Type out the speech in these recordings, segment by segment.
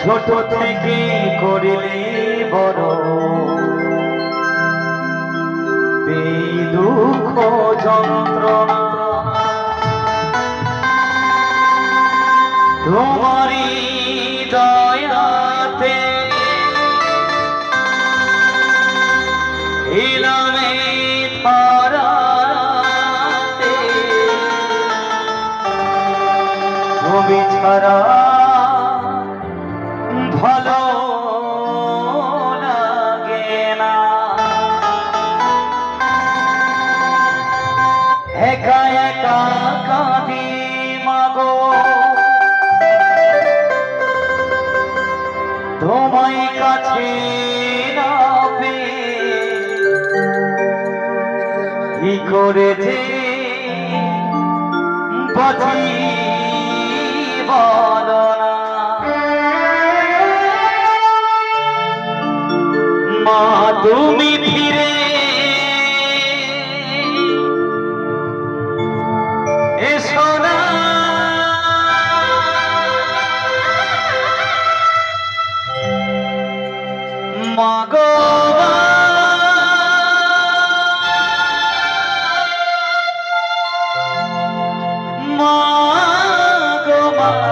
ছোট থেকে করিলে বড় দুঃখ যন্ত্রণা তোমারি দয়াতে ইলামে ধরাতে তুমি ছাড়া ভালো লাগে না একা একা কাঁদি মাগো তোমায় কাছে না পেয়ে কি করে যে বাঁচি বলো না মা তুমি ফিরে এসো না মা গো মা গো মা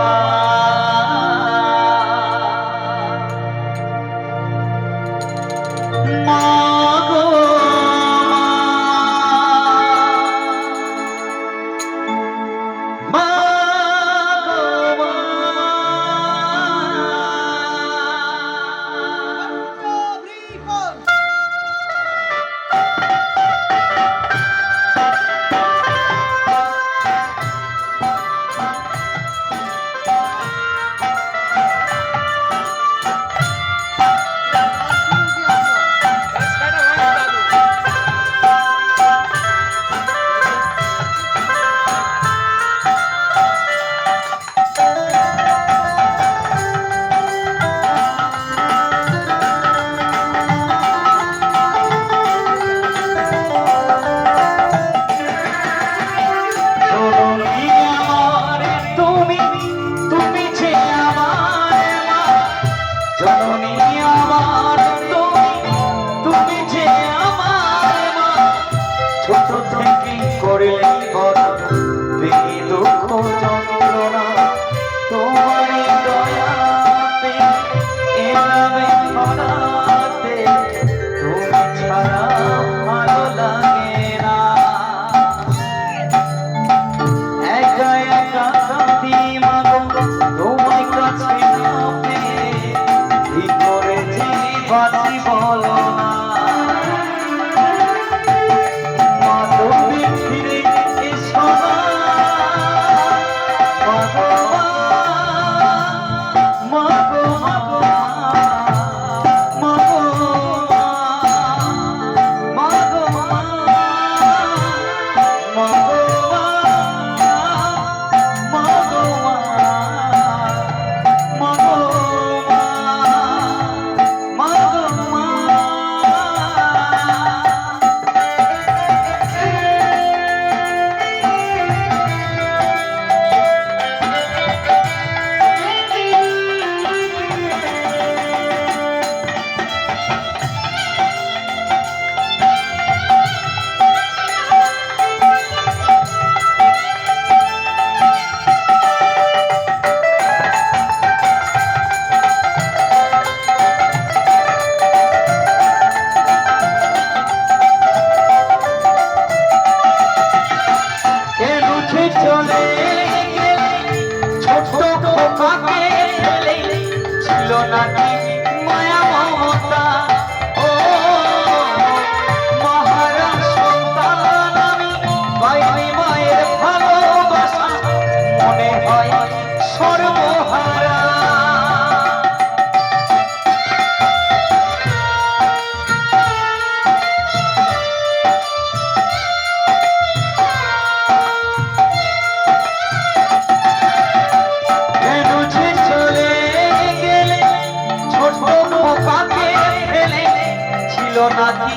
নাকি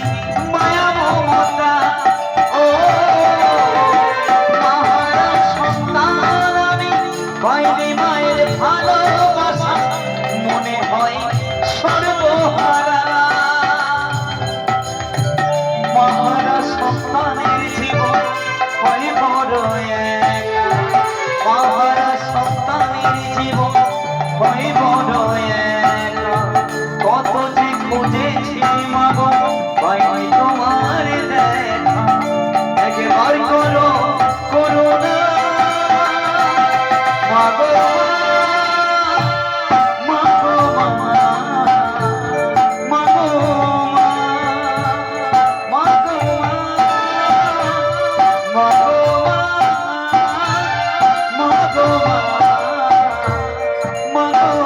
মায়া মমতা ও মহারাজ সন্তান আমি পাইনি মায়ের ভালোবাসা মনে হয় সর্বহারা মহারা সন্তানের জীবন হয় বড় একা মহারা সন্তানের জীবন হয় বড় একা কত যে খুঁজেছি মাগো পাইনি তোমার দেখা একবার করো করুণা মাগো মাগো মাগো মাগো মাগো মাগো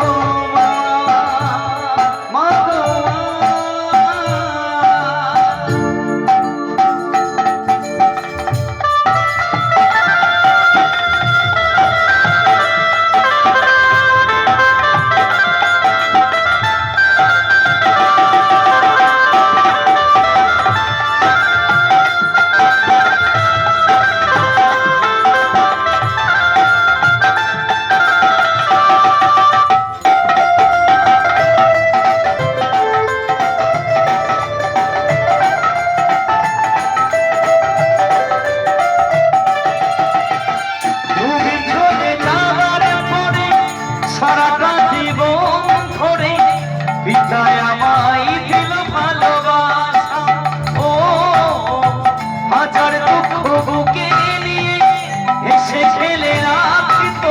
পিতায় আমায় দিল ভালোবাসা ও হাজার দুঃখ বুকে নিয়ে এসে খেলে রাখিত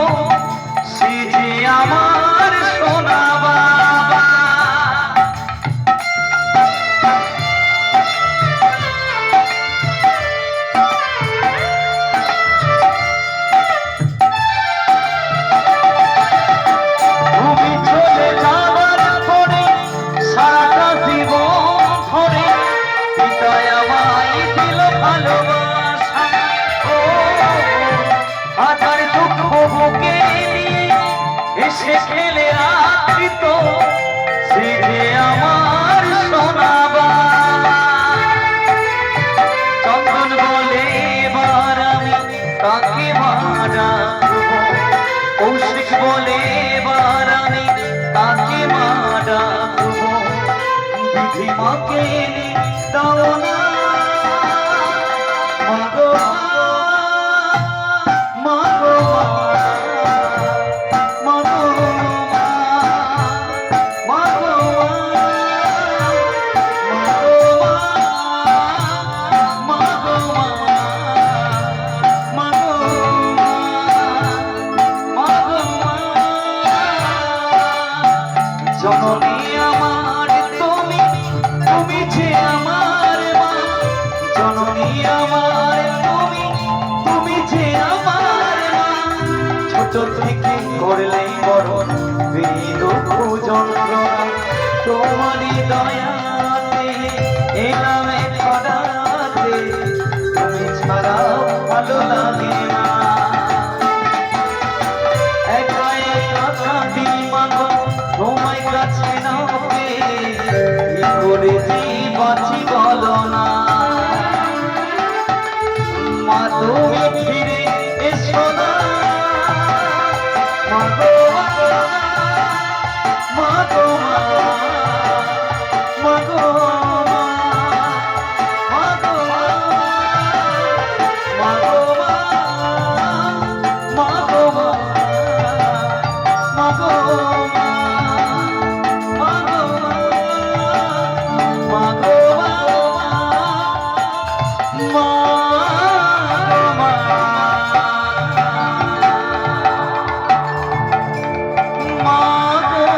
সে যে আমার সোনা বাবা তুমি চলে যাবার পরে সারাটা জীবন ধরে পিতায় আমায় দিল ভালোবাসা ও হাজার দুঃখ বুকে নিয়ে এসে খেলে রাখিত সে যে আমার সোনা বাবা চন্দন বলে এবার আমি তাকে মারা কৌশিক বলে এবার আমি তাকে মারা বিধি মাকে দাও না মাগো মাগো মাগো মাগো মাগো জননী আমার তুমি তুমি যে আমার মা জননী আমার তুমি তুমি যে আমার মা ছোট থেকে করলেই বড় দুঃখ যন্ত্রণা তোমারই দয়াতে এলামে ছড়াতে তুমি ছাড়া ভালো লাগে না একা একা কাঁদি মাগো তোমায় কাছে না পেয়ে কি করে যে বাঁচি বলো না মা তুমি ফিরে এসো না মাগো মাগো মাগো মাগো মাগো মাগো মাগো মাগো মা